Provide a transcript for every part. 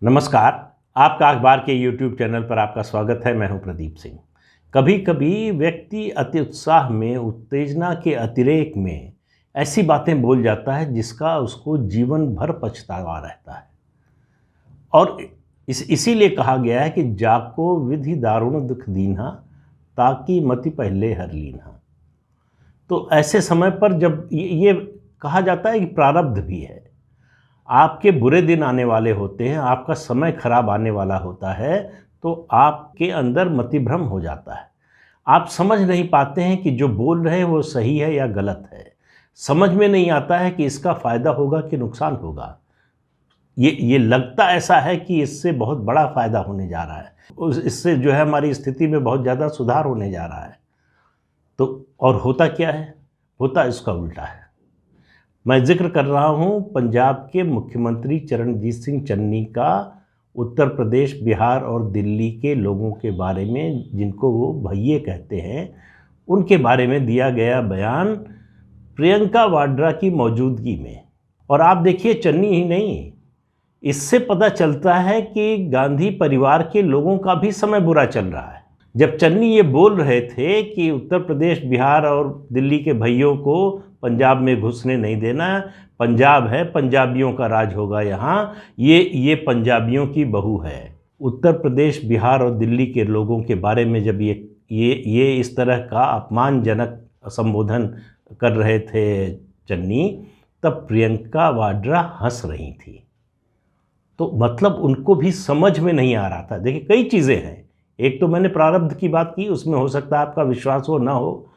नमस्कार। आपका अखबार के YouTube चैनल पर आपका स्वागत है। मैं हूं प्रदीप सिंह। कभी कभी व्यक्ति अति उत्साह में, उत्तेजना के अतिरेक में ऐसी बातें बोल जाता है जिसका उसको जीवन भर पछतावा रहता है। और इसीलिए कहा गया है कि जाको विधि दारुण दुख दीन्हा, ताकि मति पहले हर लीन्हा। तो ऐसे समय पर जब ये कहा जाता है कि प्रारब्ध भी है, आपके बुरे दिन आने वाले होते हैं, आपका समय खराब आने वाला होता है, तो आपके अंदर मतिभ्रम हो जाता है। आप समझ नहीं पाते हैं कि जो बोल रहे हैं वो सही है या गलत है। समझ में नहीं आता है कि इसका फ़ायदा होगा कि नुकसान होगा। ये लगता ऐसा है कि इससे बहुत बड़ा फ़ायदा होने जा रहा है, इससे जो है हमारी स्थिति में बहुत ज़्यादा सुधार होने जा रहा है। तो और होता क्या है? होता इसका उल्टा है। मैं जिक्र कर रहा हूं पंजाब के मुख्यमंत्री चरणजीत सिंह चन्नी का उत्तर प्रदेश, बिहार और दिल्ली के लोगों के बारे में, जिनको वो भैये कहते हैं, उनके बारे में दिया गया बयान प्रियंका वाड्रा की मौजूदगी में। और आप देखिए, चन्नी ही नहीं, इससे पता चलता है कि गांधी परिवार के लोगों का भी समय बुरा चल रहा है। जब चन्नी ये बोल रहे थे कि उत्तर प्रदेश, बिहार और दिल्ली के भैयों को पंजाब में घुसने नहीं देना, पंजाब है, पंजाबियों का राज होगा यहाँ, ये पंजाबियों की बहू है। उत्तर प्रदेश, बिहार और दिल्ली के लोगों के बारे में जब ये इस तरह का अपमानजनक संबोधन कर रहे थे चन्नी, तब प्रियंका वाड्रा हंस रही थी। तो मतलब उनको भी समझ में नहीं आ रहा था। देखिए, कई चीज़ें हैं। एक तो मैंने प्रारब्ध की बात की, उसमें हो सकता है आपका विश्वास हो ना हो,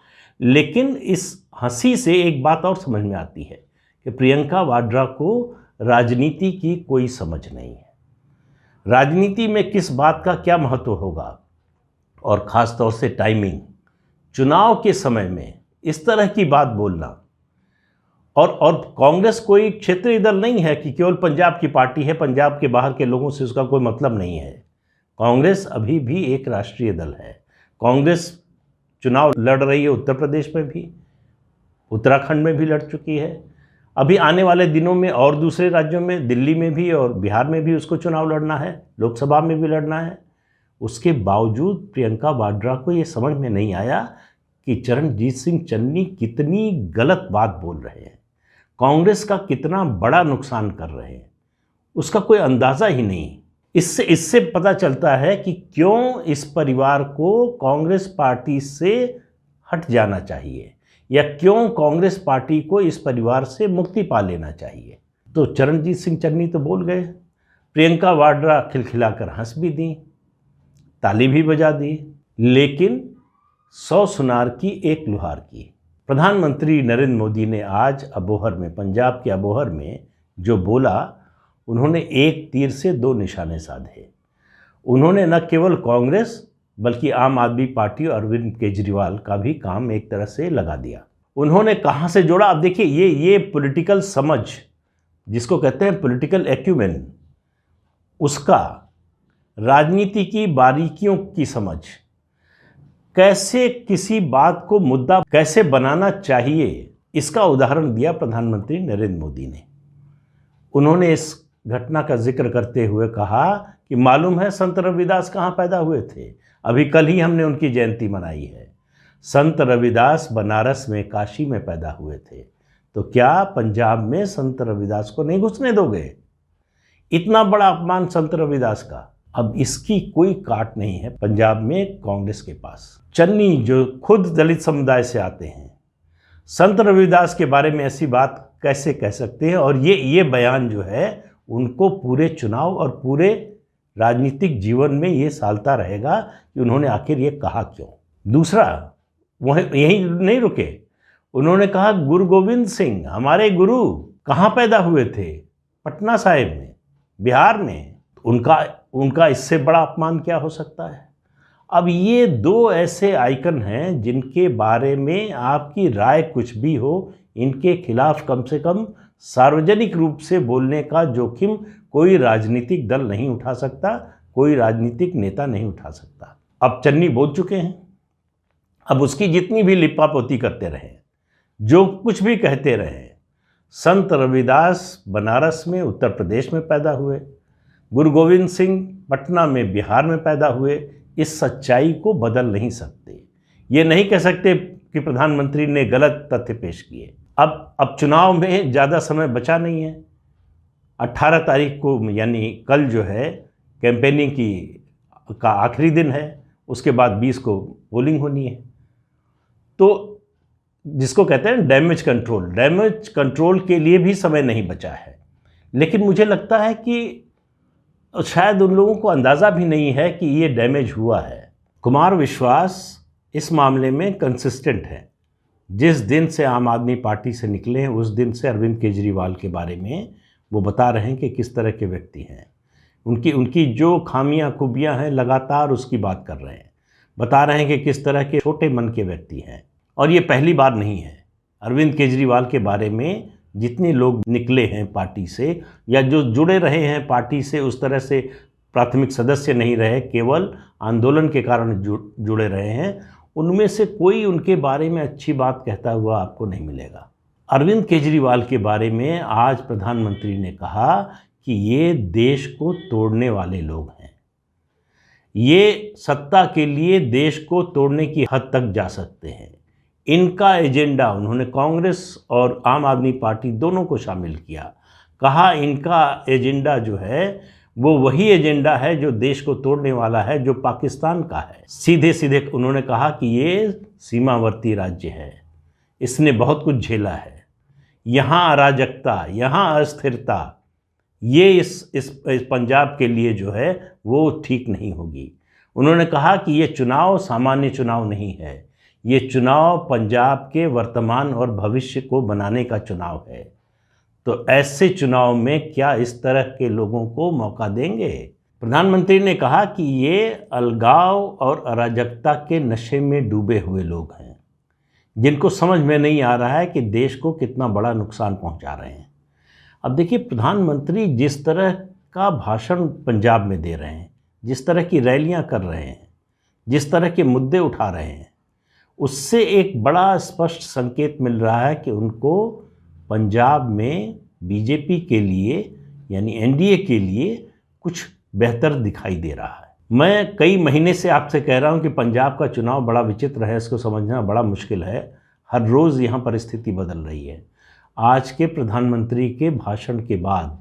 लेकिन इस हंसी से एक बात और समझ में आती है कि प्रियंका वाड्रा को राजनीति की कोई समझ नहीं है। राजनीति में किस बात का क्या महत्व होगा, और ख़ास तौर से टाइमिंग, चुनाव के समय में इस तरह की बात बोलना। और कांग्रेस कोई क्षेत्रीय दल नहीं है कि केवल पंजाब की पार्टी है, पंजाब के बाहर के लोगों से उसका कोई मतलब नहीं है। कांग्रेस अभी भी एक राष्ट्रीय दल है। कांग्रेस चुनाव लड़ रही है उत्तर प्रदेश में भी, उत्तराखंड में भी लड़ चुकी है। अभी आने वाले दिनों में और दूसरे राज्यों में, दिल्ली में भी और बिहार में भी उसको चुनाव लड़ना है, लोकसभा में भी लड़ना है। उसके बावजूद प्रियंका वाड्रा को ये समझ में नहीं आया कि चरणजीत सिंह चन्नी कितनी गलत बात बोल रहे हैं, कांग्रेस का कितना बड़ा नुकसान कर रहे हैं, उसका कोई अंदाज़ा ही नहीं। इससे पता चलता है कि क्यों इस परिवार को कांग्रेस पार्टी से हट जाना चाहिए, या क्यों कांग्रेस पार्टी को इस परिवार से मुक्ति पा लेना चाहिए। तो चरणजीत सिंह चन्नी तो बोल गए, प्रियंका वाड्रा खिलखिलाकर हंस भी दी, ताली भी बजा दी, लेकिन 100 सुनार की एक लुहार की। प्रधानमंत्री नरेंद्र मोदी ने आज अबोहर में, पंजाब के अबोहर में जो बोला, उन्होंने एक तीर से दो निशाने साधे। उन्होंने न केवल कांग्रेस बल्कि आम आदमी पार्टी और अरविंद केजरीवाल का भी काम एक तरह से लगा दिया। उन्होंने कहाँ से जोड़ा? अब देखिए, ये पॉलिटिकल समझ, जिसको कहते हैं पॉलिटिकल एक्यूमेन, उसका, राजनीति की बारीकियों की समझ, कैसे किसी बात को मुद्दा कैसे बनाना चाहिए, इसका उदाहरण दिया प्रधानमंत्री नरेंद्र मोदी ने। उन्होंने इस घटना का जिक्र करते हुए कहा कि मालूम है संत रविदास कहाँ पैदा हुए थे? अभी कल ही हमने उनकी जयंती मनाई है। संत रविदास बनारस में, काशी में पैदा हुए थे। तो क्या पंजाब में संत रविदास को नहीं घुसने दोगे? इतना बड़ा अपमान संत रविदास का। अब इसकी कोई काट नहीं है पंजाब में कांग्रेस के पास। चन्नी, जो खुद दलित समुदाय से आते हैं, संत रविदास के बारे में ऐसी बात कैसे कह सकते हैं? और ये बयान जो है, उनको पूरे चुनाव और पूरे राजनीतिक जीवन में ये सालता रहेगा कि उन्होंने आखिर ये कहा क्यों। दूसरा, वह यही नहीं रुके, उन्होंने कहा गुरु गोविंद सिंह हमारे गुरु कहाँ पैदा हुए थे? पटना साहिब में, बिहार में। उनका इससे बड़ा अपमान क्या हो सकता है? अब ये दो ऐसे आइकन हैं जिनके बारे में आपकी राय कुछ भी हो, इनके खिलाफ कम से कम सार्वजनिक रूप से बोलने का जोखिम कोई राजनीतिक दल नहीं उठा सकता, कोई राजनीतिक नेता नहीं उठा सकता। अब चन्नी बोल चुके हैं, अब उसकी जितनी भी लिपापोती करते रहे, जो कुछ भी कहते रहे, संत रविदास बनारस में, उत्तर प्रदेश में पैदा हुए, गुरु गोविंद सिंह पटना में बिहार में पैदा हुए, इस सच्चाई को बदल नहीं सकते। ये नहीं कह सकते कि प्रधानमंत्री ने गलत तथ्य पेश किए। अब चुनाव में ज़्यादा समय बचा नहीं है। 18 तारीख को यानी कल जो है कैंपेनिंग का आखिरी दिन है, उसके बाद 20 को पोलिंग होनी है। तो जिसको कहते हैं डैमेज कंट्रोल के लिए भी समय नहीं बचा है। लेकिन मुझे लगता है कि शायद उन लोगों को अंदाज़ा भी नहीं है कि ये डैमेज हुआ है। कुमार विश्वास इस मामले में कंसिस्टेंट है। जिस दिन से आम आदमी पार्टी से निकले हैं उस दिन से अरविंद केजरीवाल के बारे में वो बता रहे हैं कि किस तरह के व्यक्ति हैं, उनकी जो खामियां खूबियां हैं लगातार उसकी बात कर रहे हैं, बता रहे हैं कि किस तरह के छोटे मन के व्यक्ति हैं। और ये पहली बार नहीं है। अरविंद केजरीवाल के बारे में जितने लोग निकले हैं पार्टी से या जो जुड़े रहे हैं पार्टी से, उस तरह से प्राथमिक सदस्य नहीं रहे, केवल आंदोलन के कारण जुड़े रहे हैं, उनमें से कोई उनके बारे में अच्छी बात कहता हुआ आपको नहीं मिलेगा। अरविंद केजरीवाल के बारे में आज प्रधानमंत्री ने कहा कि ये देश को तोड़ने वाले लोग हैं, ये सत्ता के लिए देश को तोड़ने की हद तक जा सकते हैं। इनका एजेंडा, उन्होंने कांग्रेस और आम आदमी पार्टी दोनों को शामिल किया, कहा इनका एजेंडा जो है वो वही एजेंडा है जो देश को तोड़ने वाला है, जो पाकिस्तान का है। सीधे सीधे उन्होंने कहा कि ये सीमावर्ती राज्य है, इसने बहुत कुछ झेला है, यहाँ अराजकता, यहाँ अस्थिरता, ये इस पंजाब के लिए जो है वो ठीक नहीं होगी। उन्होंने कहा कि ये चुनाव सामान्य चुनाव नहीं है, ये चुनाव पंजाब के वर्तमान और भविष्य को बनाने का चुनाव है। तो ऐसे चुनाव में क्या इस तरह के लोगों को मौका देंगे? प्रधानमंत्री ने कहा कि ये अलगाव और अराजकता के नशे में डूबे हुए लोग हैं, जिनको समझ में नहीं आ रहा है कि देश को कितना बड़ा नुकसान पहुंचा रहे हैं। अब देखिए, प्रधानमंत्री जिस तरह का भाषण पंजाब में दे रहे हैं, जिस तरह की रैलियां कर रहे हैं, जिस तरह के मुद्दे उठा रहे हैं, उससे एक बड़ा स्पष्ट संकेत मिल रहा है कि उनको पंजाब में बीजेपी के लिए यानी एनडीए के लिए कुछ बेहतर दिखाई दे रहा है। मैं कई महीने से आपसे कह रहा हूं कि पंजाब का चुनाव बड़ा विचित्र है, इसको समझना बड़ा मुश्किल है। हर रोज़ यहाँ परिस्थिति बदल रही है। आज के प्रधानमंत्री के भाषण के बाद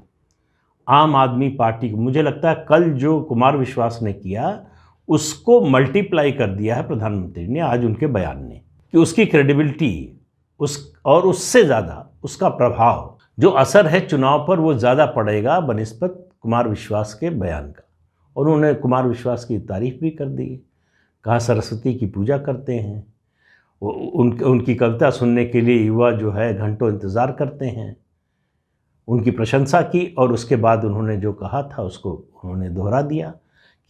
आम आदमी पार्टी को, मुझे लगता है कल जो कुमार विश्वास ने किया उसको मल्टीप्लाई कर दिया है प्रधानमंत्री ने आज उनके बयान ने, कि उसकी क्रेडिबिलिटी और उससे ज़्यादा उसका प्रभाव, जो असर है चुनाव पर, वो ज़्यादा पड़ेगा बनिस्बत कुमार विश्वास के बयान का। और उन्होंने कुमार विश्वास की तारीफ़ भी कर दी, कहा सरस्वती की पूजा करते हैं, उनकी कविता सुनने के लिए युवा जो है घंटों इंतज़ार करते हैं, उनकी प्रशंसा की। और उसके बाद उन्होंने जो कहा था उसको उन्होंने दोहरा दिया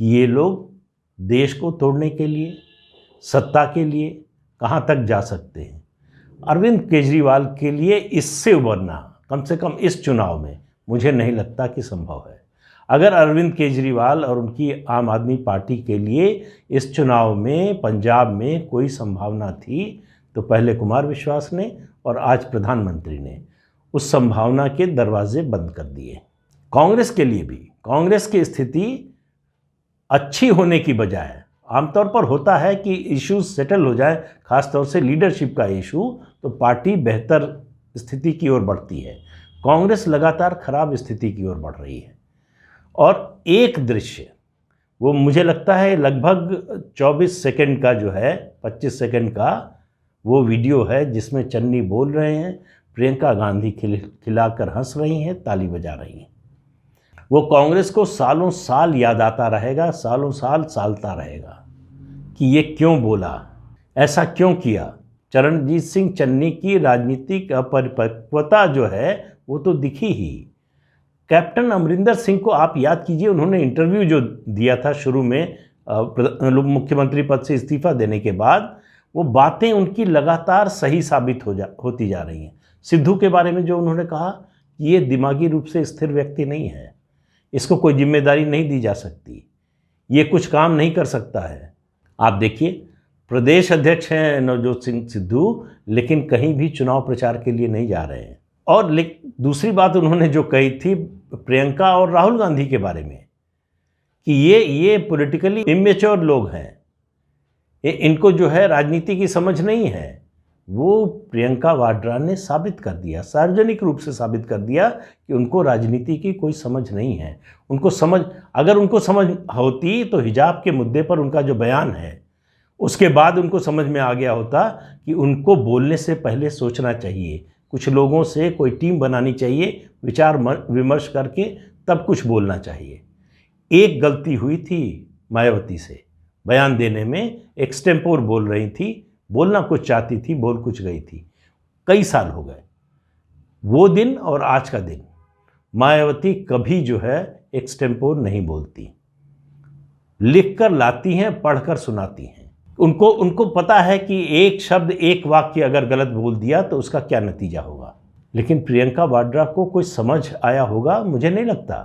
कि ये लोग देश को तोड़ने के लिए, सत्ता के लिए कहाँ तक जा सकते हैं। अरविंद केजरीवाल के लिए इससे उबरना कम से कम इस चुनाव में मुझे नहीं लगता कि संभव है। अगर अरविंद केजरीवाल और उनकी आम आदमी पार्टी के लिए इस चुनाव में पंजाब में कोई संभावना थी तो पहले कुमार विश्वास ने और आज प्रधानमंत्री ने उस संभावना के दरवाजे बंद कर दिए। कांग्रेस के लिए भी, कांग्रेस की स्थिति अच्छी होने की बजाय, आमतौर पर होता है कि इश्यूज सेटल हो जाए, खासतौर से लीडरशिप का इशू, तो पार्टी बेहतर स्थिति की ओर बढ़ती है। कांग्रेस लगातार खराब स्थिति की ओर बढ़ रही है। और एक दृश्य, वो मुझे लगता है लगभग 24 सेकंड का जो है, 25 सेकंड का वो वीडियो है जिसमें चन्नी बोल रहे हैं, प्रियंका गांधी खिलाकर हंस रही हैं, ताली बजा रही हैं। वो कांग्रेस को सालों साल याद आता रहेगा, सालों साल सालता रहेगा कि ये क्यों बोला, ऐसा क्यों किया। चरणजीत सिंह चन्नी की राजनीतिक अपरिपक्वता जो है वो तो दिखी ही। कैप्टन अमरिंदर सिंह को आप याद कीजिए, उन्होंने इंटरव्यू जो दिया था शुरू में मुख्यमंत्री पद से इस्तीफा देने के बाद, वो बातें उनकी लगातार सही साबित होती जा रही हैं। सिद्धू के बारे में जो उन्होंने कहा, ये दिमागी रूप से स्थिर व्यक्ति नहीं है, इसको कोई जिम्मेदारी नहीं दी जा सकती, ये कुछ काम नहीं कर सकता है। आप देखिए, प्रदेश अध्यक्ष हैं नवजोत सिंह सिद्धू, लेकिन कहीं भी चुनाव प्रचार के लिए नहीं जा रहे हैं। और दूसरी बात उन्होंने जो कही थी प्रियंका और राहुल गांधी के बारे में, कि ये पॉलिटिकली इमेच्योर लोग हैं, इनको जो है राजनीति की समझ नहीं है। वो प्रियंका वाड्रा ने साबित कर दिया, सार्वजनिक रूप से साबित कर दिया कि उनको राजनीति की कोई समझ नहीं है। अगर उनको समझ होती तो हिजाब के मुद्दे पर उनका जो बयान है उसके बाद उनको समझ में आ गया होता कि उनको बोलने से पहले सोचना चाहिए, कुछ लोगों से कोई टीम बनानी चाहिए, विचार विमर्श करके तब कुछ बोलना चाहिए। एक गलती हुई थी मायावती से, बयान देने में एक्सटेम्पोर बोल रही थी, बोलना कुछ चाहती थी, बोल कुछ गई थी। कई साल हो गए, वो दिन और आज का दिन। मायावती कभी जो है एक्सटेम्पोर नहीं बोलती, लिख कर लाती हैं, पढ़कर सुनाती हैं। उनको पता है कि एक शब्द एक वाक्य अगर गलत बोल दिया तो उसका क्या नतीजा होगा। लेकिन प्रियंका वाड्रा को कोई समझ आया होगा, मुझे नहीं लगता।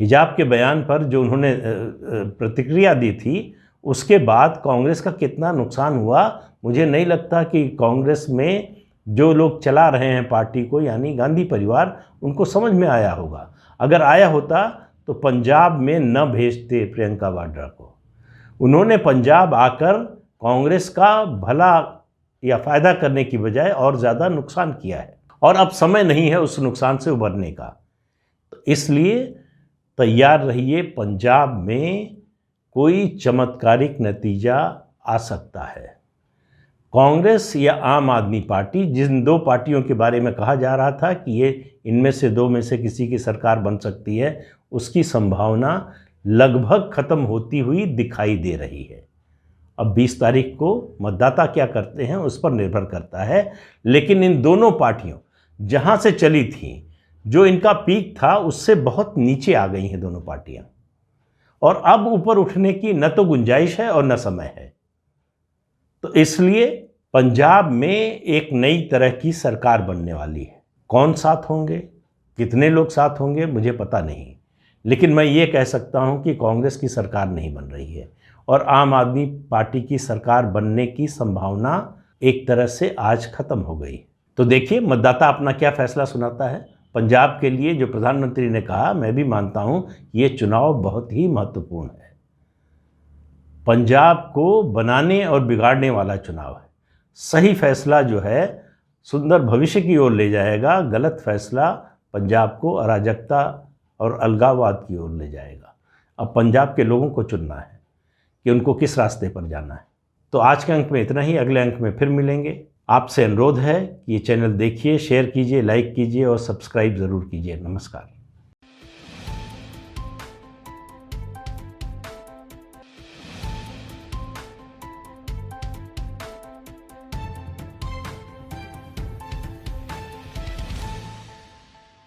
हिजाब के बयान पर जो उन्होंने प्रतिक्रिया दी थी, उसके बाद कांग्रेस का कितना नुकसान हुआ, मुझे नहीं लगता कि कांग्रेस में जो लोग चला रहे हैं पार्टी को, यानी गांधी परिवार, उनको समझ में आया होगा। अगर आया होता तो पंजाब में न भेजते प्रियंका वाड्रा को। उन्होंने पंजाब आकर कांग्रेस का भला या फ़ायदा करने की बजाय और ज़्यादा नुकसान किया है, और अब समय नहीं है उस नुकसान से उभरने का। तो इसलिए तैयार रहिए, पंजाब में कोई चमत्कारिक नतीजा आ सकता है। कांग्रेस या आम आदमी पार्टी, जिन दो पार्टियों के बारे में कहा जा रहा था कि ये इनमें से दो में से किसी की सरकार बन सकती है, उसकी संभावना लगभग खत्म होती हुई दिखाई दे रही है। अब 20 तारीख को मतदाता क्या करते हैं उस पर निर्भर करता है। लेकिन इन दोनों पार्टियों जहां से चली थी, जो इनका पीक था, उससे बहुत नीचे आ गई हैं दोनों पार्टियां, और अब ऊपर उठने की न तो गुंजाइश है और न समय है। तो इसलिए पंजाब में एक नई तरह की सरकार बनने वाली है। कौन साथ होंगे, कितने लोग साथ होंगे, मुझे पता नहीं, लेकिन मैं ये कह सकता हूं कि कांग्रेस की सरकार नहीं बन रही है, और आम आदमी पार्टी की सरकार बनने की संभावना एक तरह से आज खत्म हो गई। तो देखिए मतदाता अपना क्या फैसला सुनाता है। पंजाब के लिए जो प्रधानमंत्री ने कहा, मैं भी मानता हूं ये चुनाव बहुत ही महत्वपूर्ण है। पंजाब को बनाने और बिगाड़ने वाला चुनाव है। सही फैसला जो है सुंदर भविष्य की ओर ले जाएगा, गलत फैसला पंजाब को अराजकता और अलगाववाद की ओर ले जाएगा। अब पंजाब के लोगों को चुनना है कि उनको किस रास्ते पर जाना है। तो आज के अंक में इतना ही, अगले अंक में फिर मिलेंगे। आपसे अनुरोध है कि ये चैनल देखिए, शेयर कीजिए, लाइक कीजिए और सब्सक्राइब ज़रूर कीजिए। नमस्कार।